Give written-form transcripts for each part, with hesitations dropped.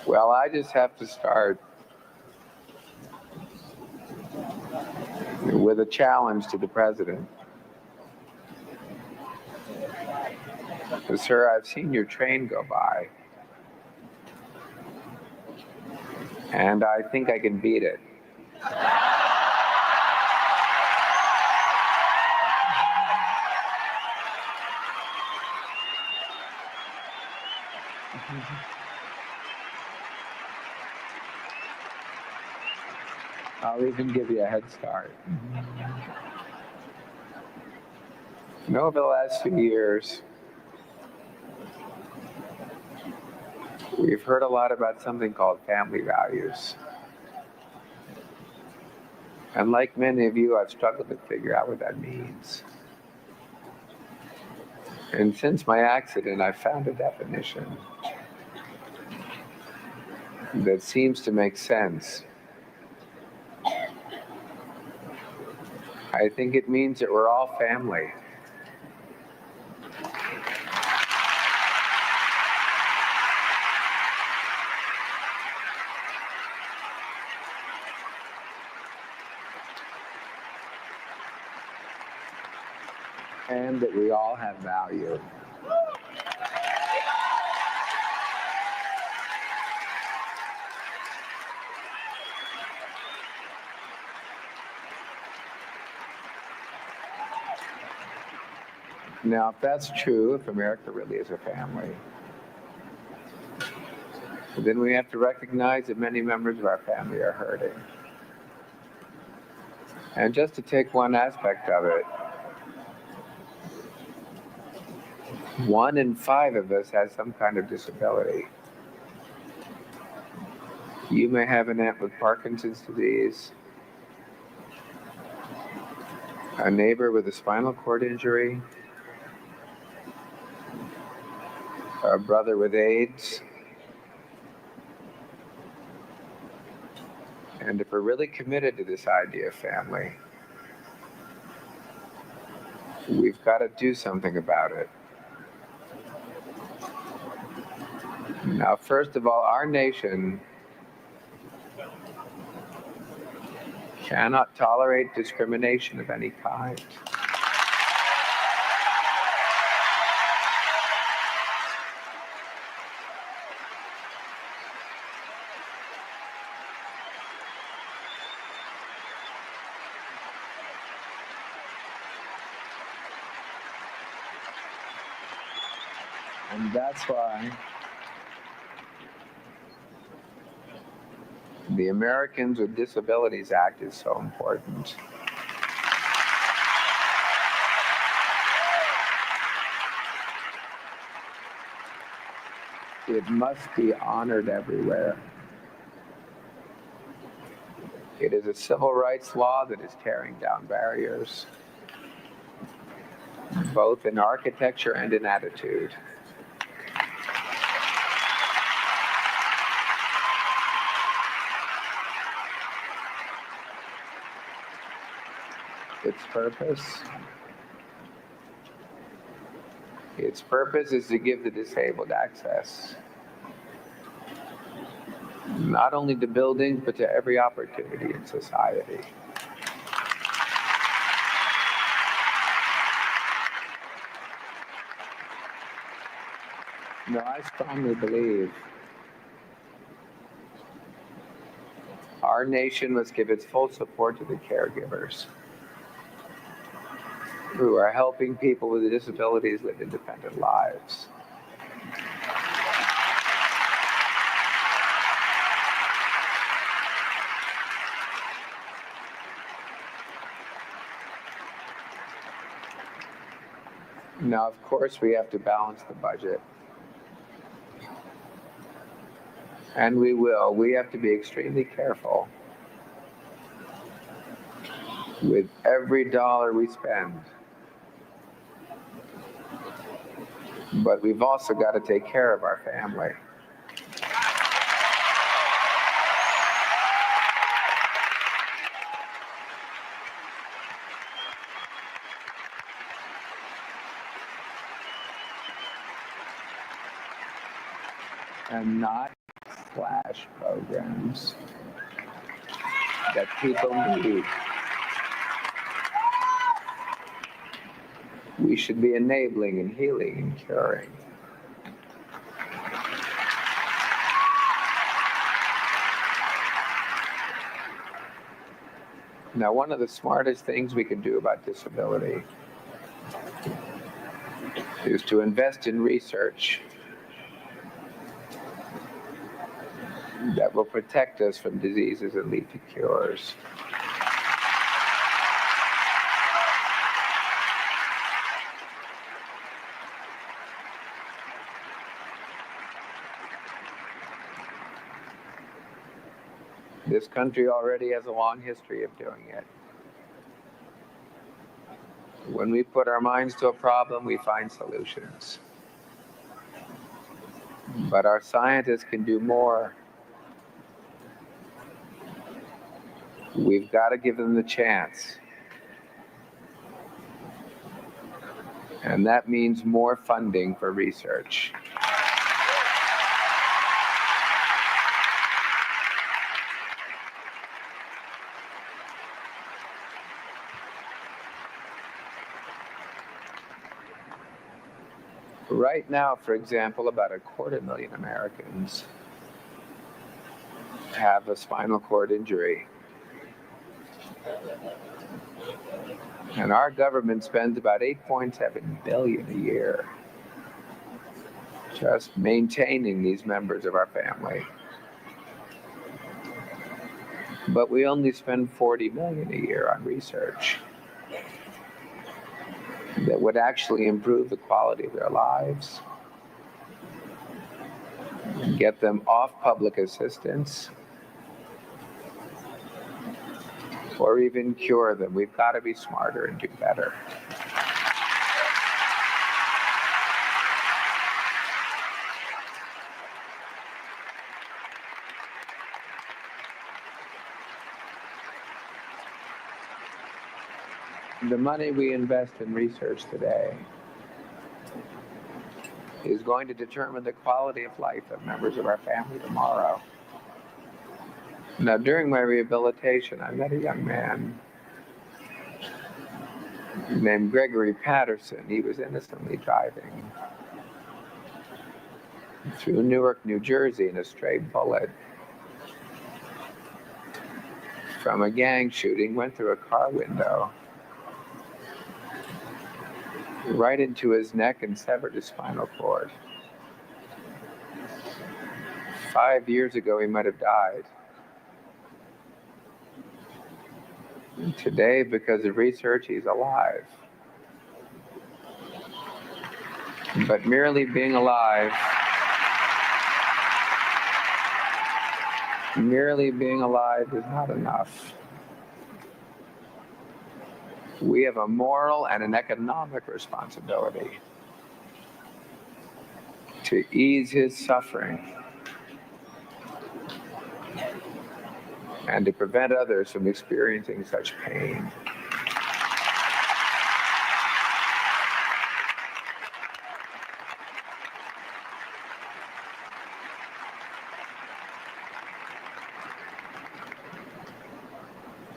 Well, I just have to start with a challenge to the president. Sir, I've seen your train go by, and I think I can beat it. I'll even give you a head start. Over the last few years, we've heard a lot about something called family values. And like many of you, I've struggled to figure out what that means. And since my accident, I've found a definition that seems to make sense. I think it means that we're all family. And that we all have value. Now, if that's true, if America really is a family, then we have to recognize that many members of our family are hurting. And just to take one aspect of it, 1 in 5 of us has some kind of disability. You may have an aunt with Parkinson's disease, a neighbor with a spinal cord injury, a brother with AIDS. And if we're really committed to this idea of family, we've got to do something about it. Now, first of all, our nation cannot tolerate discrimination of any kind. And that's why the Americans with Disabilities Act is so important. It must be honored everywhere. It is a civil rights law that is tearing down barriers, both in architecture and in attitude. Its purpose is to give the disabled access, not only to buildings, but to every opportunity in society. Now, I strongly believe our nation must give its full support to the caregivers who are helping people with disabilities live independent lives. Now, of course, we have to balance the budget. And we will. We have to be extremely careful with every dollar we spend. But we've also got to take care of our family. And not flash programs that people need. We should be enabling and healing and curing. Now, one of the smartest things we can do about disability is to invest in research that will protect us from diseases and lead to cures. This country already has a long history of doing it. When we put our minds to a problem, we find solutions. But our scientists can do more. We've got to give them the chance. And that means more funding for research. Right now, for example, about 250,000 Americans have a spinal cord injury. And our government spends about $8.7 billion a year just maintaining these members of our family. But we only spend $40 million a year on research that would actually improve the quality of their lives, get them off public assistance, or even cure them. We've got to be smarter and do better. The money we invest in research today is going to determine the quality of life of members of our family tomorrow. Now, during my rehabilitation, I met a young man named Gregory Patterson. He was innocently driving through Newark, New Jersey, and a stray bullet from a gang shooting went through a car window right into his neck and severed his spinal cord. 5 years ago, he might have died. Today, because of research, he's alive. But merely being alive is not enough. We have a moral and an economic responsibility to ease his suffering and to prevent others from experiencing such pain.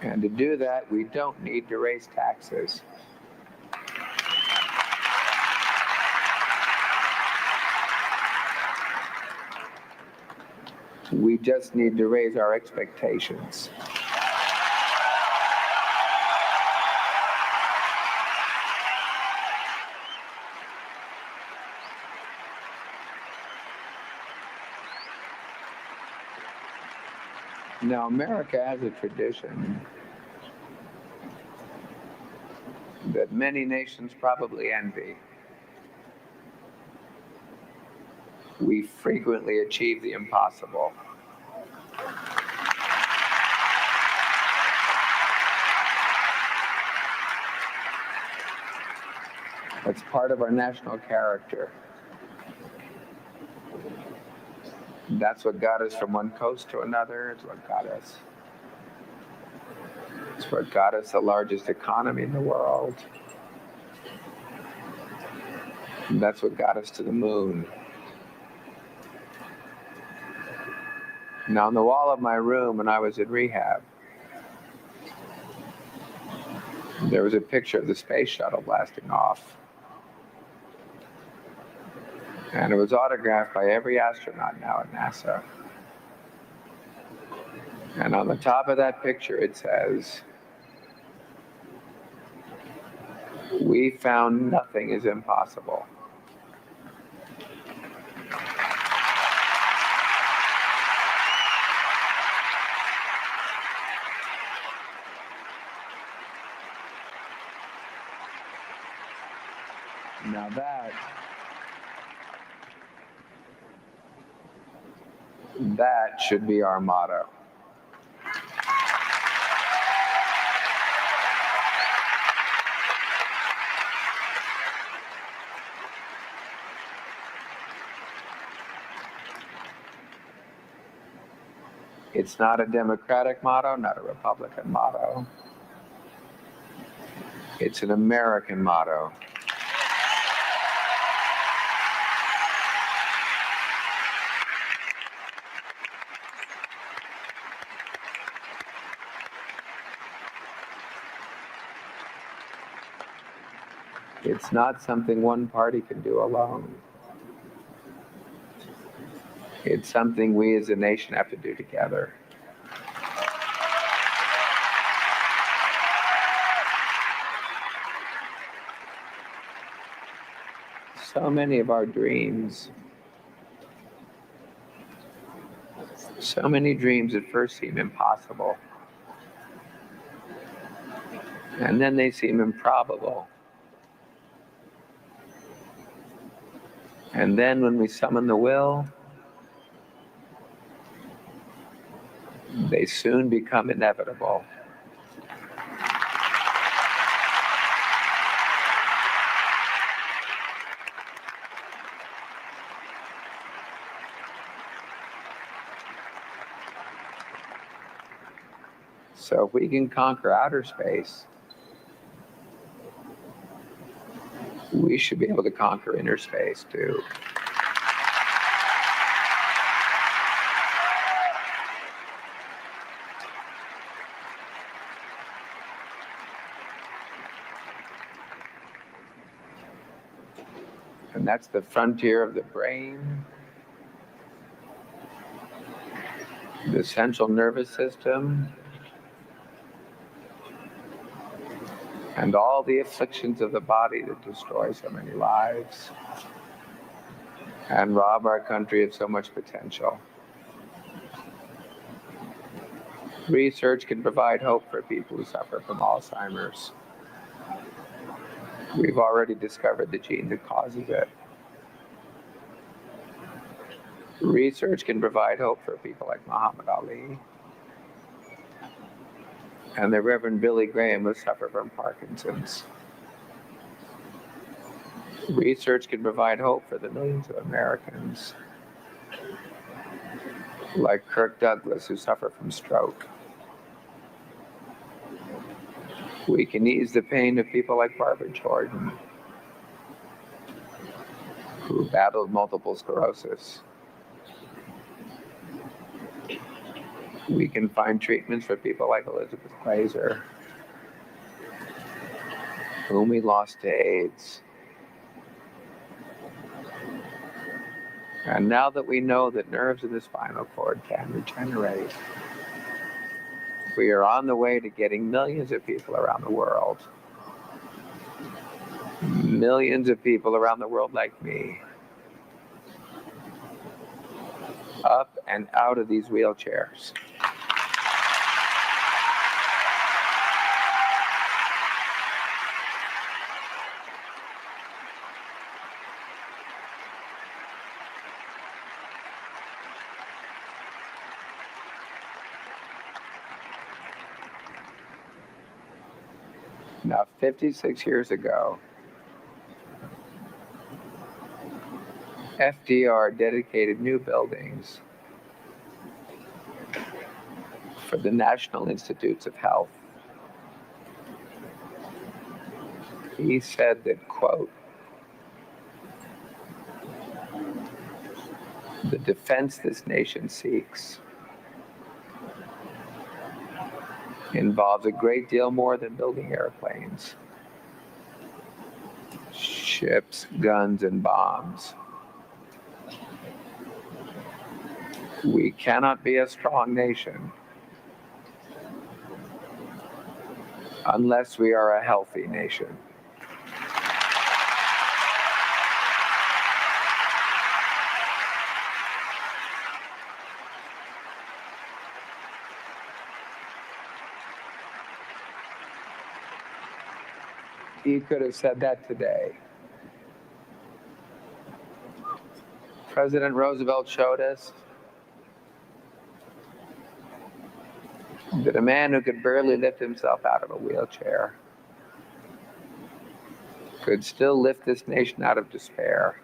And to do that, we don't need to raise taxes. We just need to raise our expectations. Now, America has a tradition that many nations probably envy. We frequently achieve the impossible. It's part of our national character. That's what got us from one coast to another. It's what got us. It's what got us the largest economy in the world. And that's what got us to the moon. Now, on the wall of my room when I was in rehab, there was a picture of the space shuttle blasting off. And it was autographed by every astronaut now at NASA. And on the top of that picture, it says, "We found nothing is impossible." Now that should be our motto. It's not a Democratic motto, not a Republican motto. It's an American motto. It's not something one party can do alone. It's something we as a nation have to do together. So many of our dreams, so many dreams at first seem impossible. And then they seem improbable. And then when we summon the will, they soon become inevitable. So if we can conquer outer space, we should be able to conquer inner space too. And that's the frontier of the brain, the central nervous system, and all the afflictions of the body that destroy so many lives and rob our country of so much potential. Research can provide hope for people who suffer from Alzheimer's. We've already discovered the gene that causes it. Research can provide hope for people like Muhammad Ali and the Reverend Billy Graham who suffer from Parkinson's. Research can provide hope for the millions of Americans like Kirk Douglas who suffer from stroke. We can ease the pain of people like Barbara Jordan, who battled multiple sclerosis. We can find treatments for people like Elizabeth Glaser, whom we lost to AIDS. And now that we know that nerves in the spinal cord can regenerate, we are on the way to getting millions of people around the world, millions of people around the world like me, up and out of these wheelchairs. Now, 56 years ago, FDR dedicated new buildings for the National Institutes of Health. He said that, quote, "The defense this nation seeks involves a great deal more than building airplanes, ships, guns, and bombs. We cannot be a strong nation unless we are a healthy nation. He could have said that today. President Roosevelt showed us that a man who could barely lift himself out of a wheelchair could still lift this nation out of despair.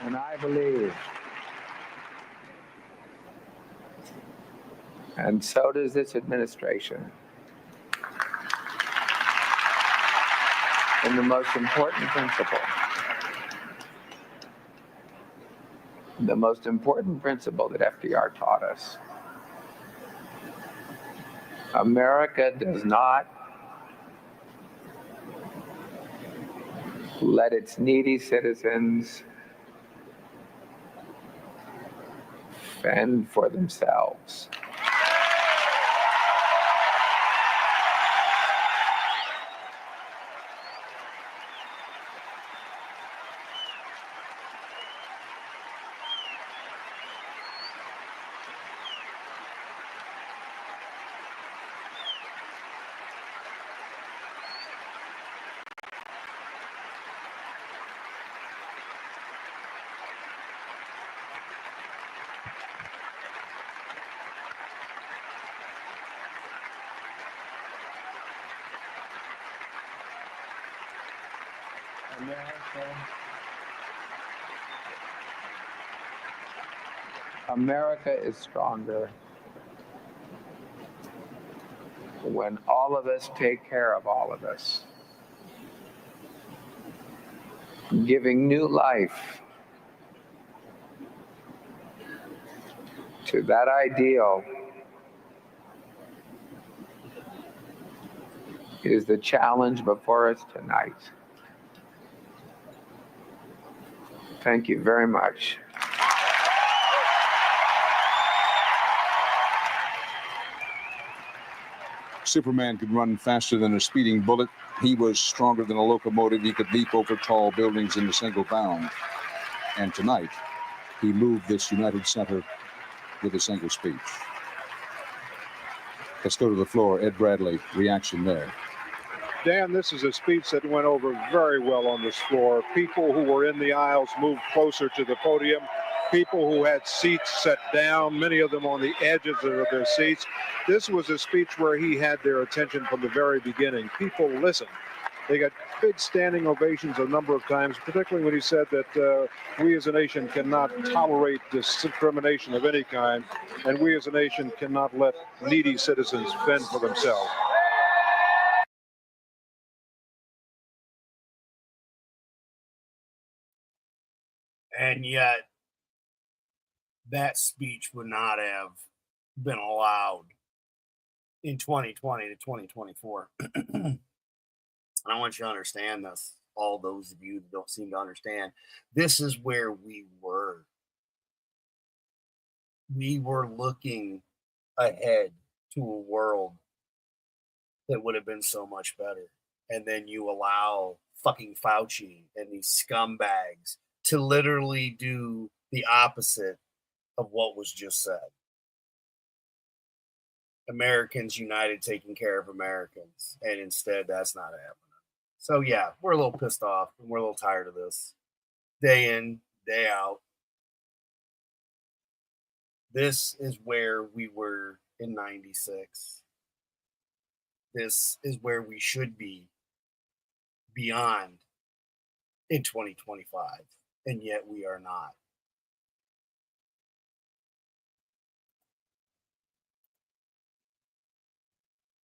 And I believe, and so does this administration, in the most important principle. The most important principle that FDR taught us. America does not let its needy citizens fend for themselves. America is stronger when all of us take care of all of us, giving new life to that ideal is the challenge before us tonight. Thank you very much. Superman could run faster than a speeding bullet. He was stronger than a locomotive. He could leap over tall buildings in a single bound. And tonight, he moved this United Center with a single speech. Let's go to the floor. Ed Bradley, reaction there. Dan, this is a speech that went over very well on this floor. People who were in the aisles moved closer to the podium. People who had seats sat down, many of them on the edges of their seats. This was a speech where he had their attention from the very beginning. People listened. They got big standing ovations a number of times, particularly when he said that we as a nation cannot tolerate discrimination of any kind, and we as a nation cannot let needy citizens fend for themselves. And yet, that speech would not have been allowed in 2020 to 2024. And I want you to understand this, all those of you that don't seem to understand. This is where we were. We were looking ahead to a world that would have been so much better. And then you allow fucking Fauci and these scumbags to literally do the opposite of what was just said. Americans united taking care of Americans. And instead, that's not happening. So, yeah, we're a little pissed off and we're a little tired of this. Day in, day out. This is where we were in 96. This is where we should be beyond in 2025. And yet we are not.